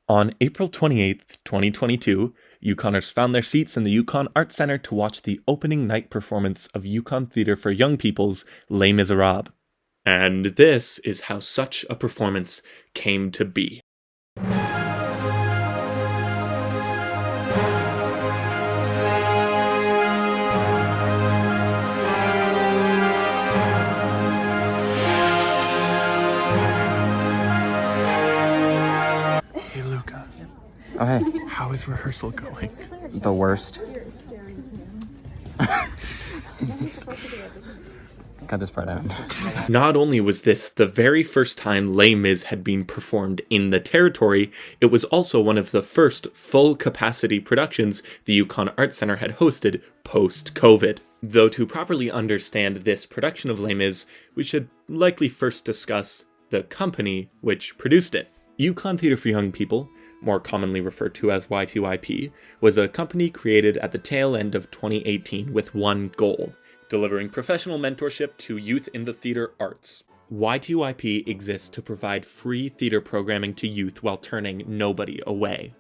On April 28th, 2022, Yukoners found their seats in the Yukon Arts Center to watch the opening night performance of Yukon Theatre for Young People's Les Misérables. And this is how such a performance came to be. Hey Luca, Oh, hey. how is rehearsal going? The worst. Cut this part out. Not only was this the very first time Les Mis had been performed in the territory, it was also one of the first full-capacity productions the Yukon Arts Center had hosted post-COVID. Though to properly understand this production of Les Mis, we should likely first discuss the company which produced it. Yukon Theatre for Young People, more commonly referred to as YTYP, was a company created at the tail end of 2018 with one goal: delivering professional mentorship to youth in the theatre arts. YTYP exists to provide free theatre programming to youth while turning nobody away.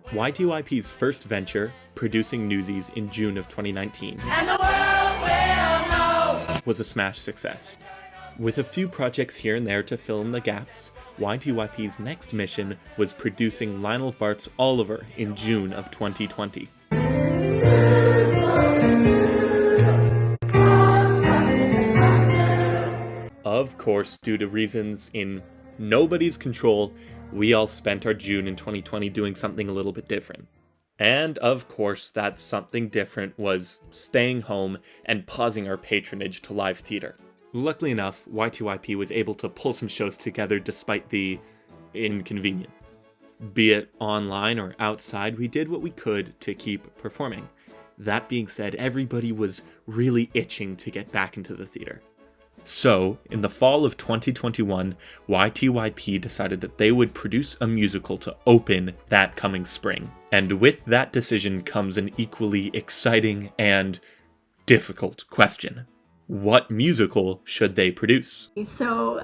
YTYP's first venture, producing Newsies in June of 2019, and the world will know, was a smash success. With a few projects here and there to fill in the gaps, YTYP's next mission was producing Lionel Bart's Oliver in June of 2020. Of course, due to reasons in nobody's control, we all spent our June in 2020 doing something a little bit different. And of course, that something different was staying home and pausing our patronage to live theatre. Luckily enough, YTYP was able to pull some shows together despite the inconvenience. Be it online or outside, we did what we could to keep performing. That being said, everybody was really itching to get back into the theatre. So, in the fall of 2021, YTYP decided that they would produce a musical to open that coming spring. And with that decision comes an equally exciting and difficult question. What musical should they produce? So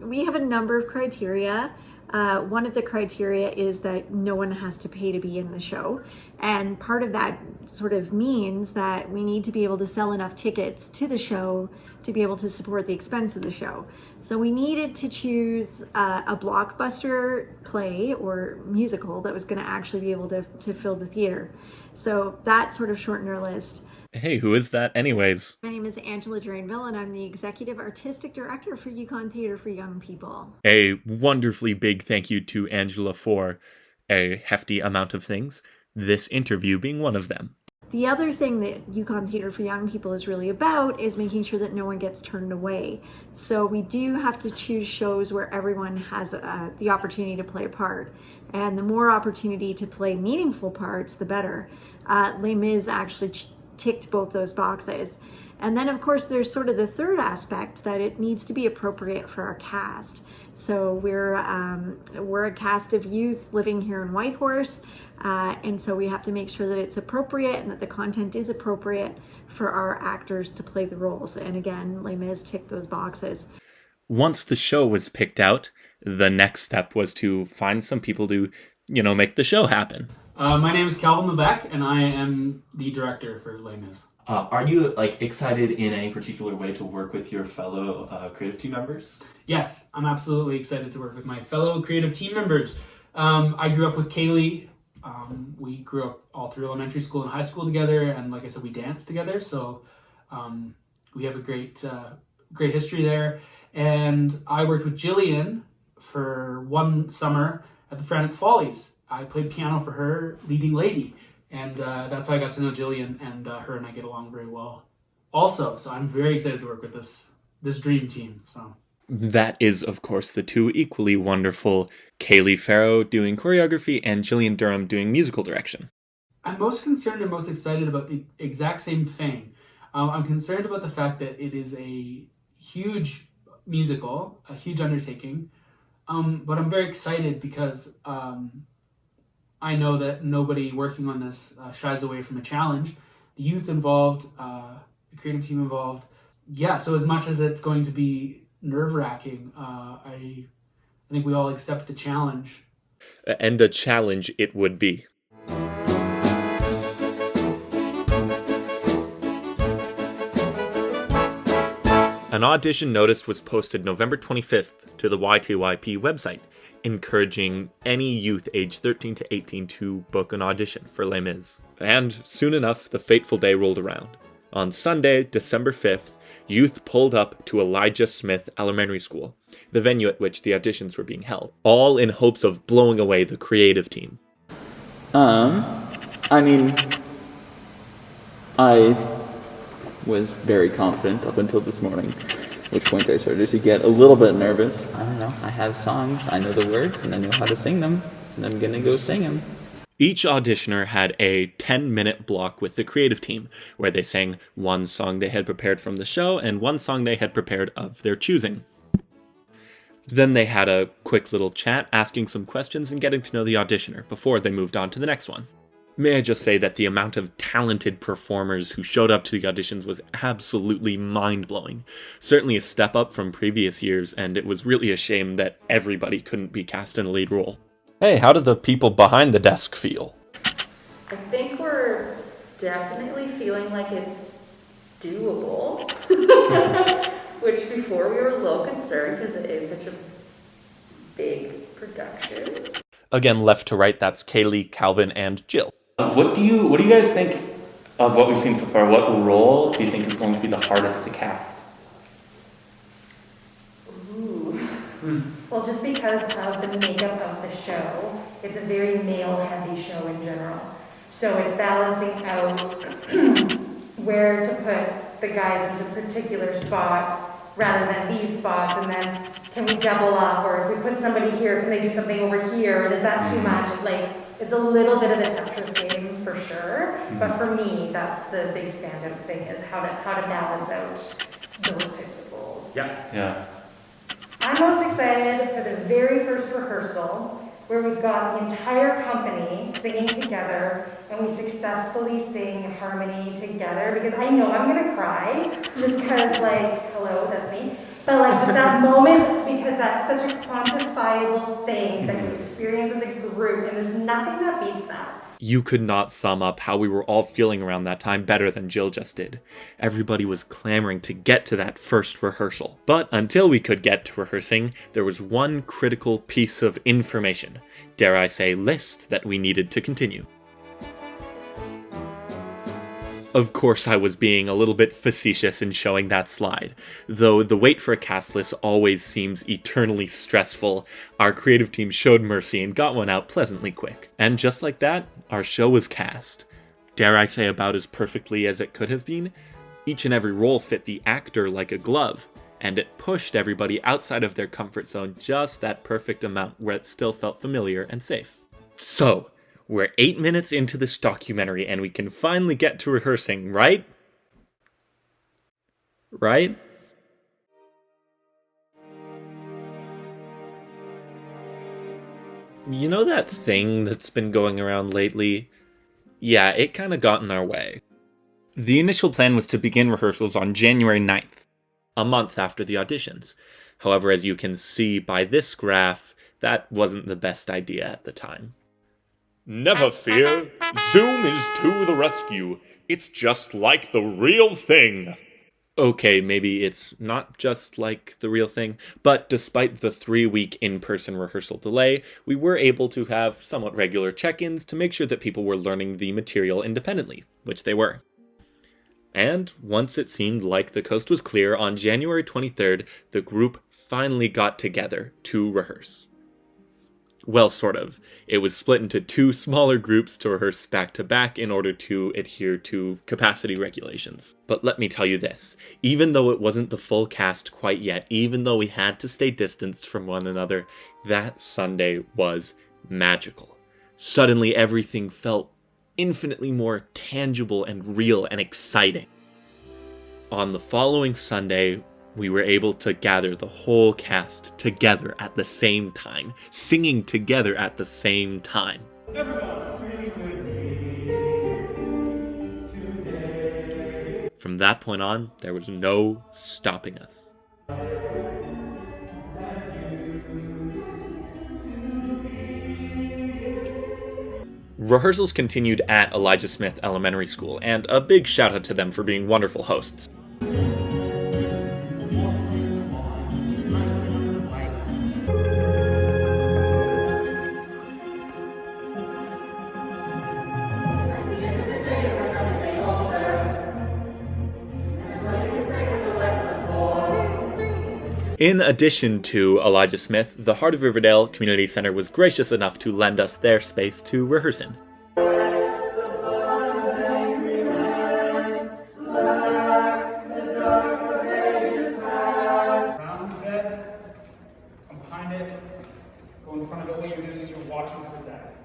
we have a number of criteria. One of the criteria is that no one has to pay to be in the show. And part of that sort of means that we need to be able to sell enough tickets to the show to be able to support the expense of the show. So we needed to choose a blockbuster play or musical that was going to actually be able to fill the theater. So that sort of shortened our list. Hey, who is that anyways? My name is Angela Drainville, and I'm the Executive Artistic Director for Yukon Theatre for Young People. A wonderfully big thank you to Angela for a hefty amount of things, this interview being one of them. The other thing that Yukon Theatre for Young People is really about is making sure that no one gets turned away. So we do have to choose shows where everyone has the opportunity to play a part. And the more opportunity to play meaningful parts, the better. Les Mis actually ticked both those boxes. And then of course there's sort of the third aspect, that it needs to be appropriate for our cast. So we're a cast of youth living here in Whitehorse, and so we have to make sure that it's appropriate and that the content is appropriate for our actors to play the roles. And again, Les Mis ticked those boxes. Once the show was picked out, the next step was to find some people to, make the show happen. My name is Calvin Levesque, and I am the director for Les Mis. Are you excited in any particular way to work with your fellow creative team members? Yes, I'm absolutely excited to work with my fellow creative team members. I grew up with Kaylee. We grew up all through elementary school and high school together, and like I said, we danced together. So we have a great history there. And I worked with Jillian for one summer at the Frantic Follies. I played piano for her, leading lady, and that's how I got to know Jillian, and her and I get along very well also. So I'm very excited to work with this dream team. So that is, of course, the two equally wonderful Kaylee Farrow doing choreography and Jillian Durham doing musical direction. I'm most concerned and most excited about the exact same thing. I'm concerned about the fact that it is a huge musical, a huge undertaking, but I'm very excited because I know that nobody working on this shies away from a challenge. The youth involved, the creative team involved. Yeah, so as much as it's going to be nerve-wracking, I think we all accept the challenge And a challenge it would be. An audition notice was posted November 25th to the YTYP website, encouraging any youth aged 13 to 18 to book an audition for Les Mis. And soon enough, the fateful day rolled around. On Sunday, December 5th, youth pulled up to Elijah Smith Elementary School, the venue at which the auditions were being held, all in hopes of blowing away the creative team. I was very confident up until this morning, at which point I started to get a little bit nervous. I don't know, I have songs, I know the words, and I know how to sing them, and I'm gonna go sing them. Each auditioner had a 10-minute block with the creative team, where they sang one song they had prepared from the show and one song they had prepared of their choosing. Then they had a quick little chat, asking some questions and getting to know the auditioner before they moved on to the next one. May I just say that the amount of talented performers who showed up to the auditions was absolutely mind-blowing. Certainly a step up from previous years, and it was really a shame that everybody couldn't be cast in a lead role. Hey, how did the people behind the desk feel? I think we're definitely feeling like it's doable, which before we were a little concerned because it is such a big production. Again, left to right, that's Kaylee, Calvin, and Jill. What do you guys think of what we've seen so far? What role do you think is going to be the hardest to cast? Ooh. Well, just because of the makeup of the show, it's a very male-heavy show in general. So it's balancing out where to put the guys into particular spots rather than these spots, and then can we double up, or if we put somebody here, can they do something over here, or is that too much? Like, it's a little bit of a Tetris game for sure, but for me, that's the big standout thing, is how to balance out those types of roles. Yeah. I'm most excited for the very first rehearsal, where we've got the entire company singing together, and we successfully sing harmony together, because I know I'm gonna cry, just because, like, hello, that's me. But like just that moment, because that's such a quantifiable thing that you experience as a group, and there's nothing that beats that. You could not sum up how we were all feeling around that time better than Jill just did. Everybody was clamoring to get to that first rehearsal. But until we could get to rehearsing, there was one critical piece of information, dare I say list, that we needed to continue. Of course, I was being a little bit facetious in showing that slide. Though the wait for a cast list always seems eternally stressful, our creative team showed mercy and got one out pleasantly quick. And just like that, our show was cast. Dare I say about as perfectly as it could have been? Each and every role fit the actor like a glove, and it pushed everybody outside of their comfort zone just that perfect amount where it still felt familiar and safe. So, we're 8 minutes into this documentary and we can finally get to rehearsing, right? Right? You know that thing that's been going around lately? Yeah, it kinda got in our way. The initial plan was to begin rehearsals on January 9th, a month after the auditions. However, as you can see by this graph, that wasn't the best idea at the time. Never fear, Zoom is to the rescue. It's just like the real thing. Okay, maybe it's not just like the real thing, but despite the 3-week in-person rehearsal delay, we were able to have somewhat regular check-ins to make sure that people were learning the material independently, which they were. And once it seemed like the coast was clear, on January 23rd, the group finally got together to rehearse. Well, sort of. It was split into 2 smaller groups to rehearse back-to-back in order to adhere to capacity regulations. But let me tell you this, even though it wasn't the full cast quite yet, even though we had to stay distanced from one another, that Sunday was magical. Suddenly everything felt infinitely more tangible and real and exciting. On the following Sunday, we were able to gather the whole cast together at the same time, singing together at the same time. From that point on, there was no stopping us. Rehearsals continued at Elijah Smith Elementary School, and a big shout out to them for being wonderful hosts. In addition to Elijah Smith, the Heart of Riverdale Community Center was gracious enough to lend us their space to rehearse in. Round the bed, come behind it, go in front of it. What you're doing is you're watching Chrisette.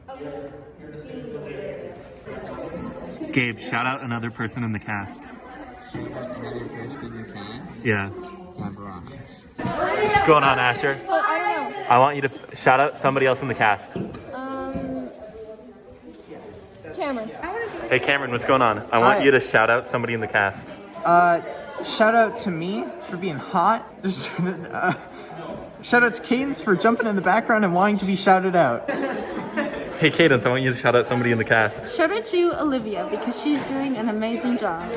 Okay? You're listening to the lyrics. Gabe, shout out another person in the cast. Another person in the cast? Yeah. What's going on, Asher? Well, I don't know. I want you to shout out somebody else in the cast. Cameron. Hey Cameron, what's going on? I want you to shout out somebody in the cast. Shout out to me for being hot. Shout out to Cadence for jumping in the background and wanting to be shouted out. Hey Cadence, I want you to shout out somebody in the cast. Shout out to Olivia because she's doing an amazing job.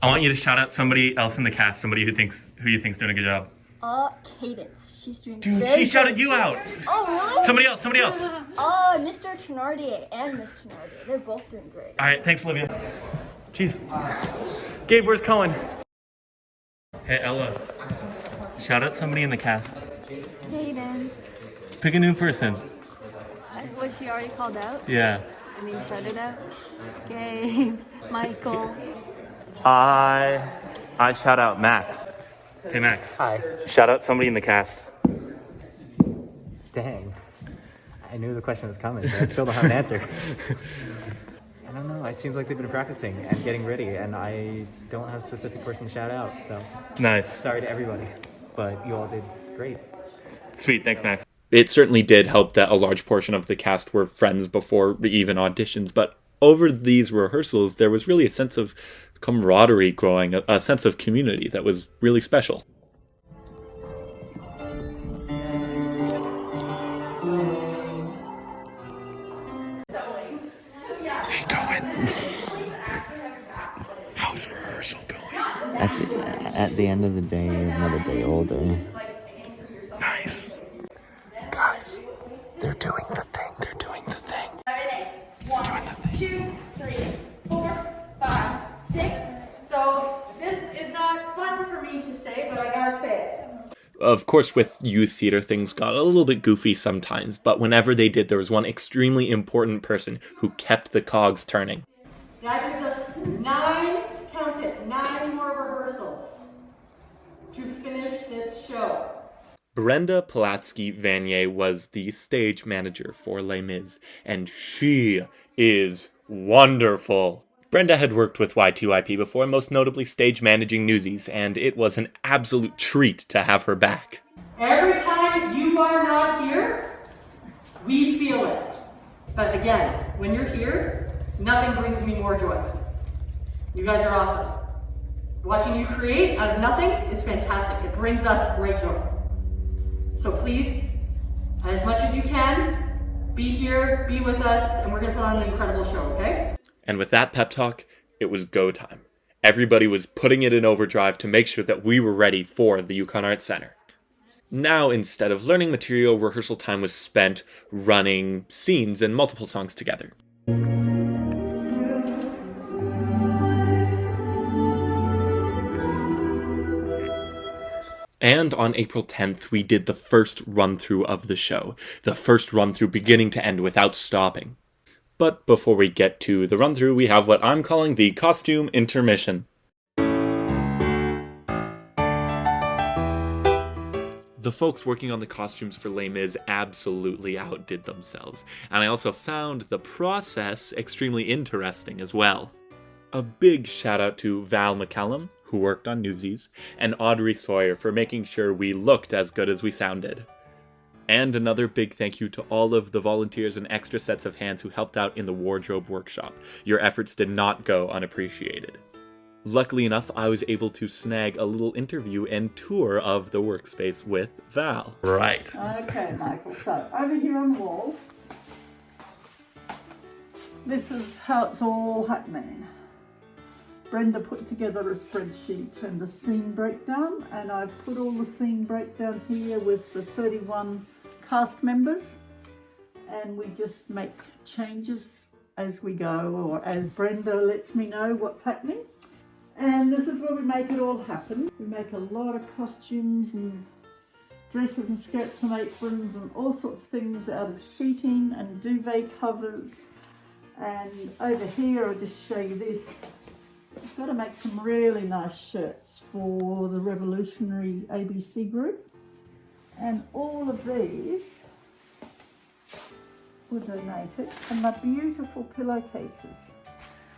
I want you to shout out somebody else in the cast, somebody who you think's doing a good job. Cadence. She's doing Dude, very she shouted good. you out. Oh, really? Somebody else. Mr. Thenardier and Miss Thenardier. They're both doing great. All right, thanks, Olivia. Jeez. Gabe, where's Cohen? Hey, Ella. Shout out somebody in the cast. Cadence. Pick a new person. Was she already called out? Yeah. I mean, shout it out. Gabe. Michael. I shout out Max. Hey, Max. Hi. Shout out somebody in the cast. Dang. I knew the question was coming, but I still don't have an answer. I don't know. It seems like they've been practicing and getting ready, and I don't have a specific person to shout out, so Nice. sorry to everybody. But you all did great. Sweet, thanks, Max. It certainly did help that a large portion of the cast were friends before even auditions, but over these rehearsals, there was really a sense of camaraderie growing, a sense of community that was really special. Hey, Cohen. How's rehearsal going? At the end of the day, you're another day older. Nice. Guys, they're doing the thing. They're doing the thing. 1, 2, 3, 4, 5, 6. So this is not fun for me to say, but I gotta say it. Of course, with youth theater, things got a little bit goofy sometimes, but whenever they did, there was one extremely important person who kept the cogs turning. That gives us 9, count it, 9 more rehearsals to finish this show. Brenda Pulatsky-Vanier was the stage manager for Les Mis, and she is wonderful. Brenda had worked with YTYP before, most notably stage managing Newsies, and it was an absolute treat to have her back. Every time you are not here, we feel it. But again, when you're here, nothing brings me more joy. You guys are awesome. Watching you create out of nothing is fantastic. It brings us great joy. So please, as much as you can, be here, be with us, and we're going to put on an incredible show, okay? And with that pep talk, it was go time. Everybody was putting it in overdrive to make sure that we were ready for the Yukon Arts Center. Now, instead of learning material, rehearsal time was spent running scenes and multiple songs together. And on April 10th, we did the first run-through of the show. The first run-through beginning to end without stopping. But before we get to the run-through, we have what I'm calling the costume intermission. The folks working on the costumes for Les Mis absolutely outdid themselves, and I also found the process extremely interesting as well. A big shout out to Val McCallum, who worked on Newsies, and Audrey Sawyer for making sure we looked as good as we sounded. And another big thank you to all of the volunteers and extra sets of hands who helped out in the wardrobe workshop. Your efforts did not go unappreciated. Luckily enough, I was able to snag a little interview and tour of the workspace with Val. Right. Okay, Michael, so over here on the wall, This is how it's all happening. Brenda put together a spreadsheet and a scene breakdown, and I've put all the scene breakdown here with the 31 cast members, and we just make changes as we go, or as Brenda lets me know what's happening. And this is where we make it all happen. We make a lot of costumes and dresses and skirts and aprons and all sorts of things out of sheeting and duvet covers. And over here, I'll just show you this. I've got to make some really nice shirts for the Revolutionary ABC group. And all of these were donated, and my beautiful pillowcases.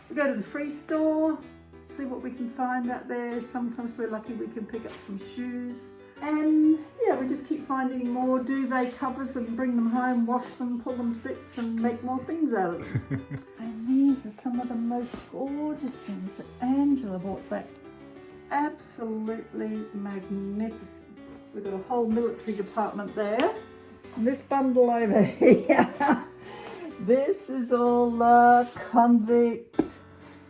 We go to the free store, see what we can find out there. Sometimes we're lucky we can pick up some shoes. And yeah, we just keep finding more duvet covers and bring them home, wash them, pull them to bits and make more things out of them. And these are some of the most gorgeous things that Angela bought back. Absolutely magnificent. We've got a whole military department there. And this bundle over here, this is all convict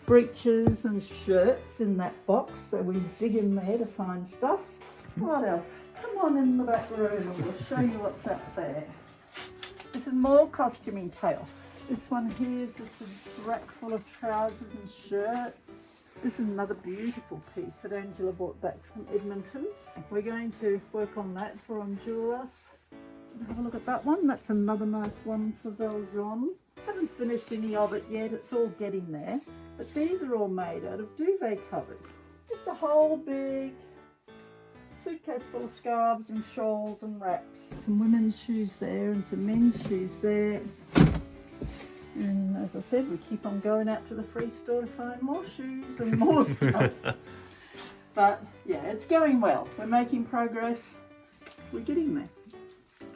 breeches and shirts in that box. So we dig in there to find stuff. What else? Come on in the back room and we'll show you what's up there. This is more costuming chaos. This one here is just a rack full of trousers and shirts. This is another beautiful piece that Angela brought back from Edmonton. We're going to work on that for Honduras. Have a look at that one. That's another nice one for Valjean. Haven't finished any of it yet. It's all getting there. But these are all made out of duvet covers. Just a whole big suitcase full of scarves and shawls and wraps. Some women's shoes there and some men's shoes there. And as I said, we keep on going out to the free store to find more shoes and more stuff. But yeah, it's going well. We're making progress. We're getting there.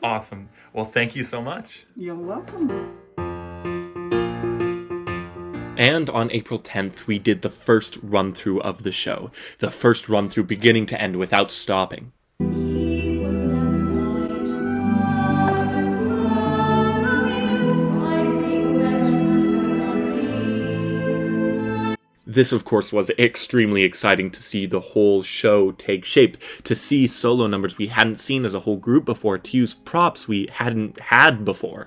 Awesome. Well, thank you so much. You're welcome. And on April 10th, we did the first run-through of the show. The first run-through beginning to end without stopping. This, of course, was extremely exciting to see the whole show take shape, to see solo numbers we hadn't seen as a whole group before, to use props we hadn't had before.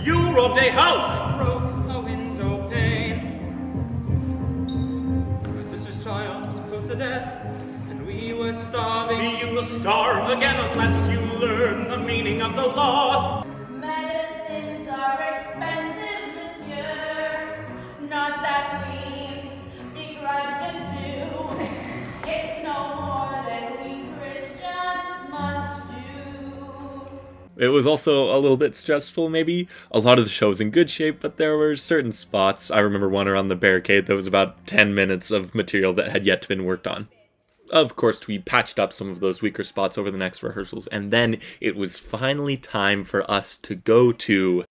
You robbed a house! Broke a window pane. My sister's child was close to death, and we were starving. You will starve again unless you learn the meaning of the law. Medicines are expensive, monsieur. Not that we begrudge the sue. It's no more than we Christians must do. It was also a little bit stressful, maybe. A lot of the show was in good shape, but there were certain spots. I remember one around the barricade that was about 10 minutes of material that had yet to been worked on. Of course, we patched up some of those weaker spots over the next rehearsals, and then it was finally time for us to go to...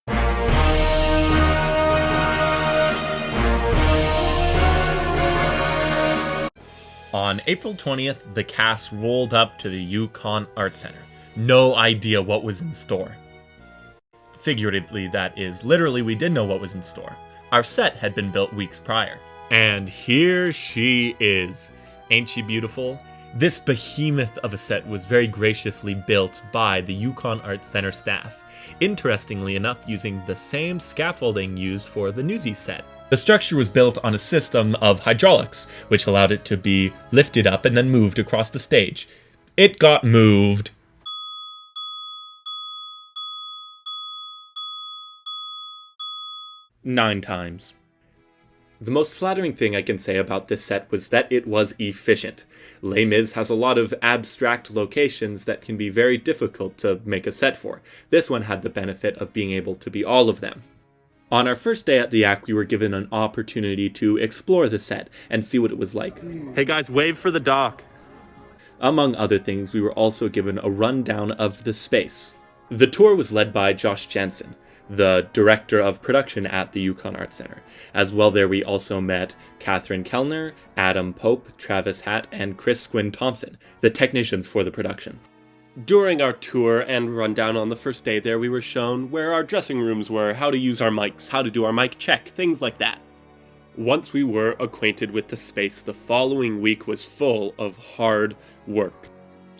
On April 20th, the cast rolled up to the Yukon Arts Center. No idea what was in store. Figuratively, that is. Literally, we did know what was in store. Our set had been built weeks prior. And here she is. Ain't she beautiful? This behemoth of a set was very graciously built by the Yukon Arts Center staff. Interestingly enough, using the same scaffolding used for the Newsies set. The structure was built on a system of hydraulics, which allowed it to be lifted up and then moved across the stage. It got moved 9 times. The most flattering thing I can say about this set was that it was efficient. Les Mis has a lot of abstract locations that can be very difficult to make a set for. This one had the benefit of being able to be all of them. On our first day at the act, we were given an opportunity to explore the set and see what it was like. Hey guys, wave for the dock! Among other things, we were also given a rundown of the space. The tour was led by Josh Jensen. the director of production at the Yukon Arts Center. As well there we also met Catherine Kellner, Adam Pope, Travis Hatt, and Chris Gwynne-Thompson, the technicians for the production. During our tour and rundown on the first day there, we were shown where our dressing rooms were, how to use our mics, how to do our mic check, things like that. Once we were acquainted with the space, the following week was full of hard work.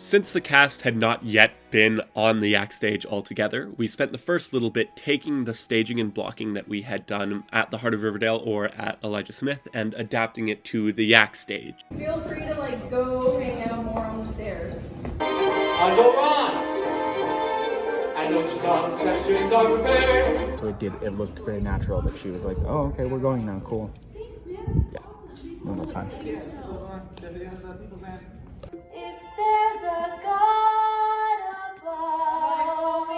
Since the cast had not yet been on the Yak stage altogether, we spent the first little bit taking the staging and blocking that we had done at the Heart of Riverdale or at Elijah Smith and adapting it to the Yak stage. Feel free to go hang out more on the stairs. Uncle Ross! I know Chicago sections are prepared. So it looked very natural that she was like, oh, okay, we're going now, cool. Yeah, no, that's fine. If there's a God above.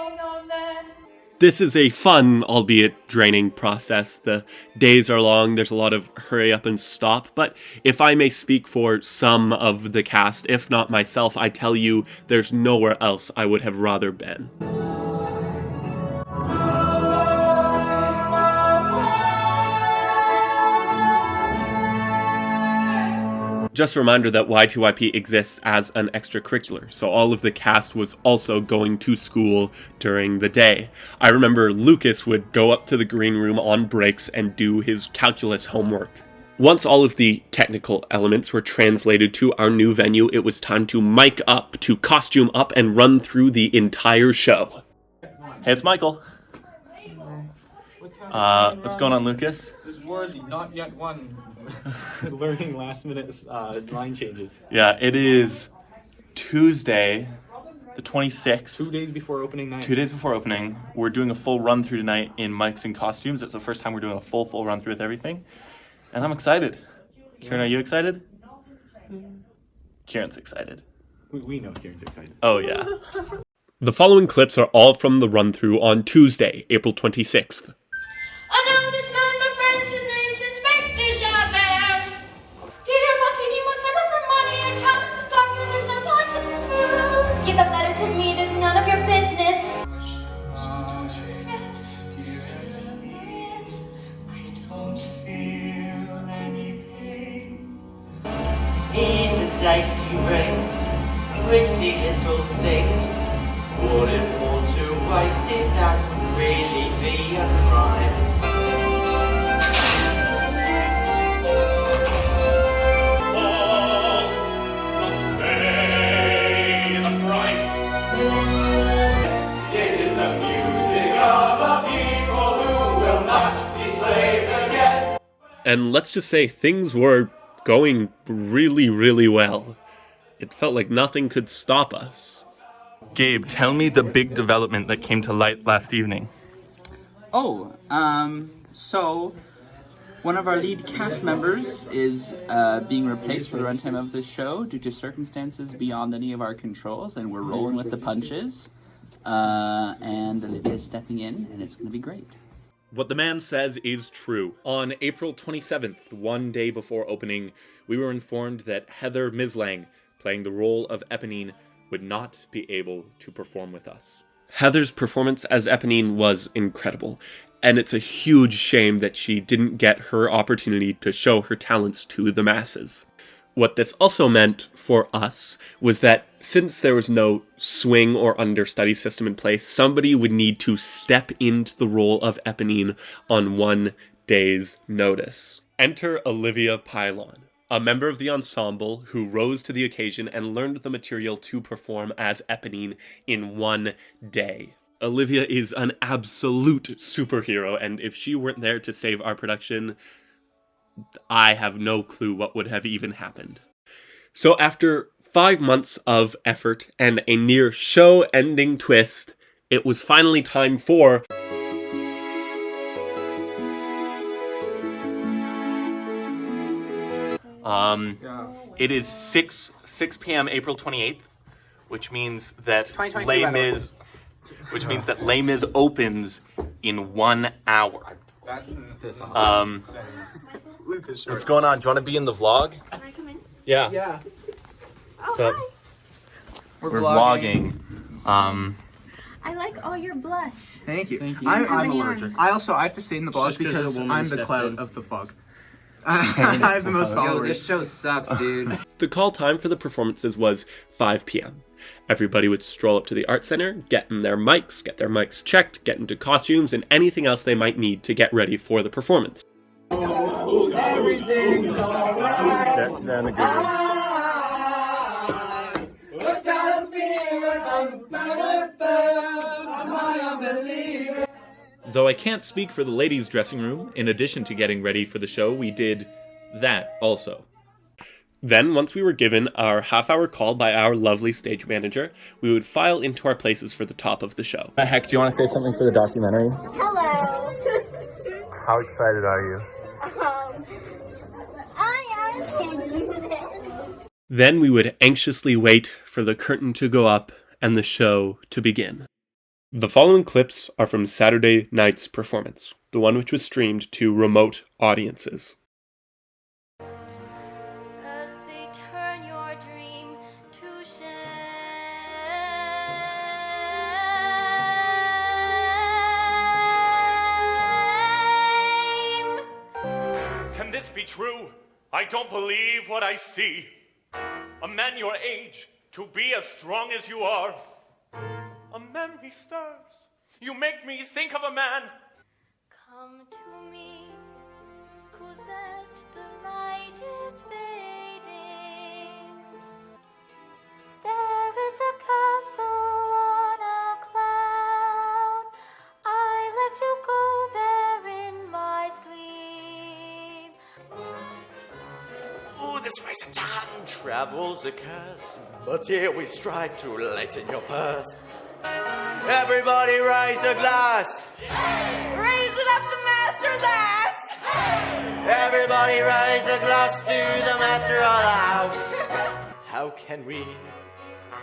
This is a fun, albeit draining process. The days are long, there's a lot of hurry up and stop, but if I may speak for some of the cast, if not myself, I tell you there's nowhere else I would have rather been. Just a reminder that YTYP exists as an extracurricular, so all of the cast was also going to school during the day. I remember Lucas would go up to the green room on breaks and do his calculus homework. Once all of the technical elements were translated to our new venue, it was time to mic up, to costume up, and run through the entire show. Hey, it's Michael. What's going on, Lucas? This war is not yet won. Learning last minute line changes. Yeah, it is Tuesday, the 26th. 2 days before opening night. 2 days before opening. We're doing a full run through tonight in mics and costumes. It's the first time we're doing a full run through with everything. And I'm excited. Kieran, are you excited? Kieran's excited. We know Kieran's excited. Oh, yeah. The following clips are all from the run-through on Tuesday, April 26th. I know this man, my friends, his name's Inspector Javert. Dear Fontaine, you must send us more money. I tell the doctor there's no time to move. Give that letter to me, it is none of your business. Don't you fret to see it. I don't feel any pain. He's a tasty ring, pretty little thing. Wouldn't want to waste it, that would really be a crime. It is the music of a people who will not be slaves again. And let's just say things were going really, really well. It felt like nothing could stop us. Gabe, tell me the big development that came to light last evening. So one of our lead cast members is being replaced for the runtime of this show due to circumstances beyond any of our controls, and we're rolling with the punches. And Olivia's stepping in, and it's going to be great. What the man says is true. On April 27th, one day before opening, we were informed that Heather Mislang, playing the role of Eponine, would not be able to perform with us. Heather's performance as Eponine was incredible, and it's a huge shame that she didn't get her opportunity to show her talents to the masses. What this also meant for us was that since there was no swing or understudy system in place, somebody would need to step into the role of Eponine on 1 day's notice. Enter Olivia Pylon, a member of the ensemble who rose to the occasion and learned the material to perform as Eponine in 1 day. Olivia is an absolute superhero, and if she weren't there to save our production, I have no clue what would have even happened. So after 5 months of effort and a near show-ending twist, it was finally time for... It is 6 p.m. April 28th, which means that Les Mis, opens in 1 hour. Lucas, what's going on? Do you want to be in the vlog? Can I come in? Yeah. Yeah. Oh, So hi. we're vlogging. I like all your blush. Thank you. Thank you. I'm allergic. I have to stay in the blush Just 'cause because a woman I'm the stepped clout in. of the fog. I have the most Yo, followers. this show sucks, dude. The call time for the performances was 5 p.m. Everybody would stroll up to the Art Center, get their mics checked, get into costumes, and anything else they might need to get ready for the performance. Everything's alright. That's a good one. Though I can't speak for the ladies' dressing room, in addition to getting ready for the show, we did that also. Then, once we were given our half-hour call by our lovely stage manager, we would file into our places for the top of the show. Heck, do you want to say something for the documentary? Hello. How excited are you? I am. Then we would anxiously wait for the curtain to go up and the show to begin. The following clips are from Saturday night's performance, the one which was streamed to remote audiences. As they turn your dream to shame. Can this be true? I don't believe what I see. A man your age, to be as strong as you are. A memory stirs. You make me think of a man. Come to me, Cosette, the light is fading. There is a castle on a cloud. I let you go there in my sleep. Oh, this race of time travels a curse, but here we strive to lighten your purse. Everybody raise a glass. Raise it up the master's ass! Everybody raise a glass to the master of the house. How can we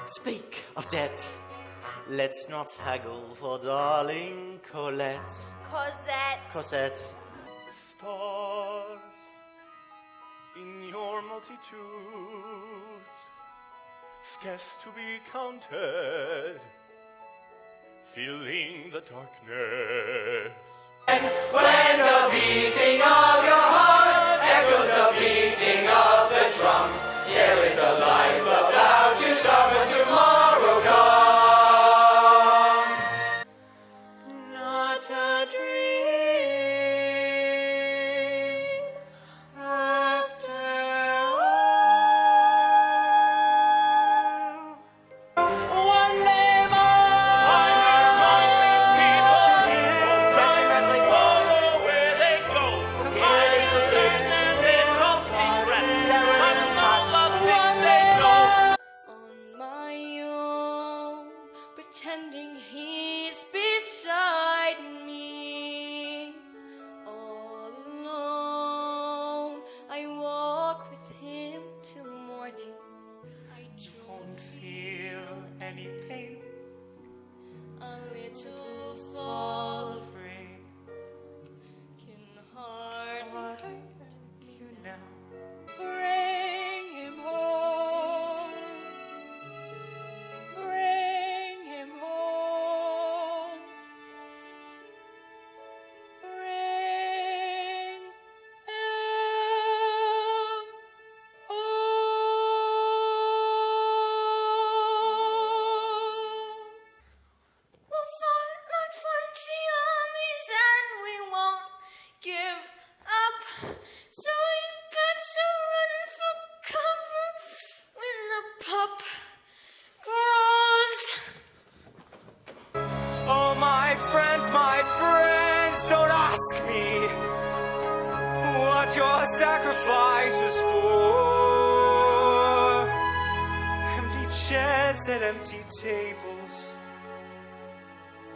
speak of debt? Let's not haggle for darling Colette. Cosette. Stars in your multitudes, scarce to be counted, filling the darkness. When the beating of your heart echoes the beating of the drums, there is a life about to start when tomorrow comes. Not a dream after all. One day pretending he's beside me. All alone, I walk with him till morning. I don't feel any pain. A little fall of rain can hardly hurt you now. Bring him home. Bring him home. Bring him home. We'll fight like 20 armies and we won't give up. So you got to run for cover when the pup grows. Oh, my friends, don't ask me what your sacrifice was for. Empty chairs and empty tables,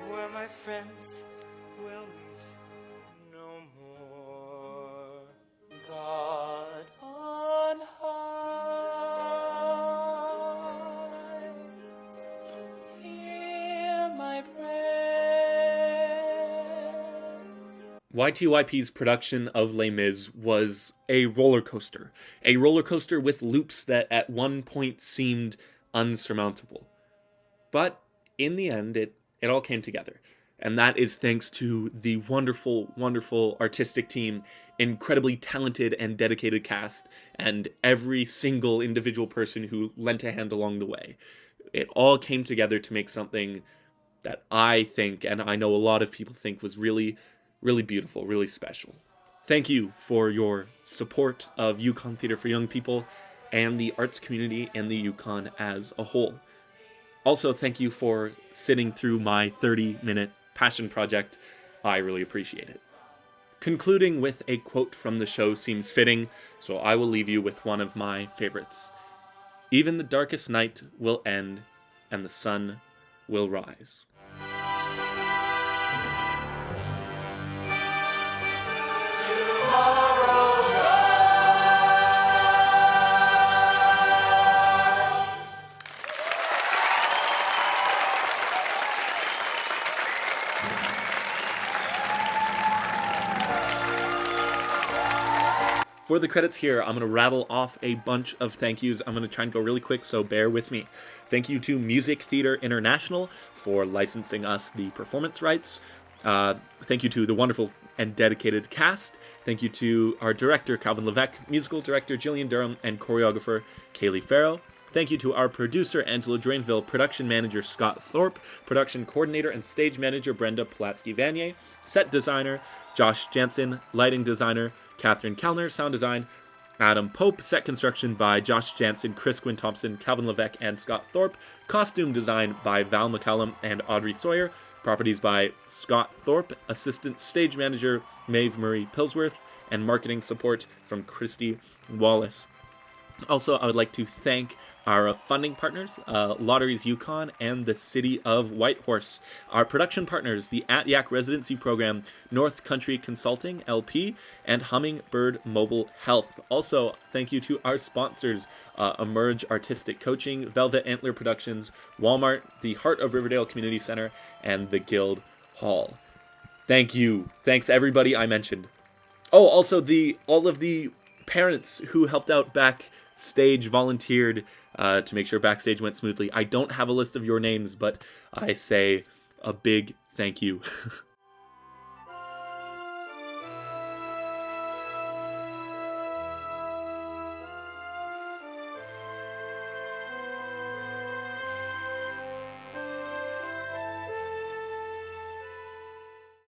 where my friends will meet no more. God on high, hear my prayer. YTYP's production of Les Mis was a roller coaster with loops that at one point seemed unsurmountable. But in the end, it It all came together. And that is thanks to the wonderful, wonderful artistic team, incredibly talented and dedicated cast, and every single individual person who lent a hand along the way. It all came together to make something that I think, and I know a lot of people think, was really, really beautiful, really special. Thank you for your support of Yukon Theatre for Young People and the arts community and the Yukon as a whole. Also, thank you for sitting through my 30-minute passion project. I really appreciate it. Concluding with a quote from the show seems fitting, so I will leave you with one of my favorites. Even the darkest night will end, and the sun will rise. For the credits here, I'm going to rattle off a bunch of thank yous. I'm going to try and go really quick, so bear with me. Thank you to Music Theatre International for licensing us the performance rights. Thank you to the wonderful and dedicated cast. Thank you to our director, Calvin Levesque, musical director, Jillian Durham, and choreographer, Kaylee Farrow. Thank you to our producer, Angela Drainville, production manager, Scott Thorpe, production coordinator and stage manager, Brenda Pulaski-Vanier, set designer, Josh Jansen, lighting designer, Catherine Kellner, sound design, Adam Pope, set construction by Josh Jansen, Chris Gwynne-Thompson, Calvin Levesque, and Scott Thorpe, costume design by Val McCallum and Audrey Sawyer, properties by Scott Thorpe, assistant stage manager Maeve Murray Pillsworth, and marketing support from Christy Wallace. Also, I would like to thank our funding partners, Lotteries Yukon and the City of Whitehorse. Our production partners, the At Yak Residency Program, North Country Consulting, LP, and Hummingbird Mobile Health. Also, thank you to our sponsors, Emerge Artistic Coaching, Velvet Antler Productions, Walmart, the Heart of Riverdale Community Center, and the Guild Hall. Thank you. Thanks everybody I mentioned. Oh, also all of the parents who helped out backstage, volunteered to make sure backstage went smoothly. I don't have a list of your names, but I say a big thank you.